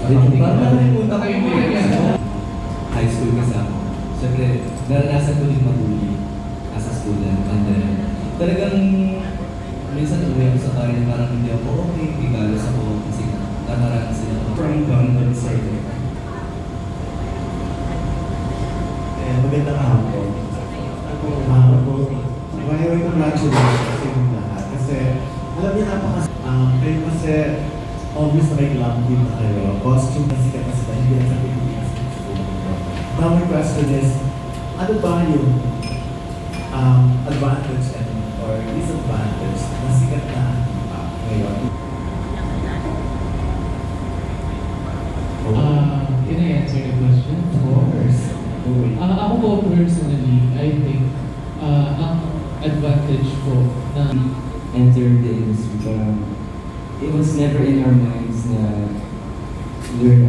Parang nalimutan ko yung high school kasama. Siyempre, naranasan ko din mag-bully as a student. And then, talagang minsan uwi ako sa kanya, parang hindi ako okay, igalos ako kasi namaraan sila. From London side. Magandang hapon. May congratulations sa inyong lahat. Kasi, alam niyo kayo kasi obvious na may glam team na kayo. Costume na sikat na sila, hindi lang sa Pilipinas. Now my question is, ano ba yung advantage or disadvantage na sikat na ngayon? Can I answer the question? Of course. Ako po personally, I think ang advantage ko na entered the industry, it was never in our minds na we're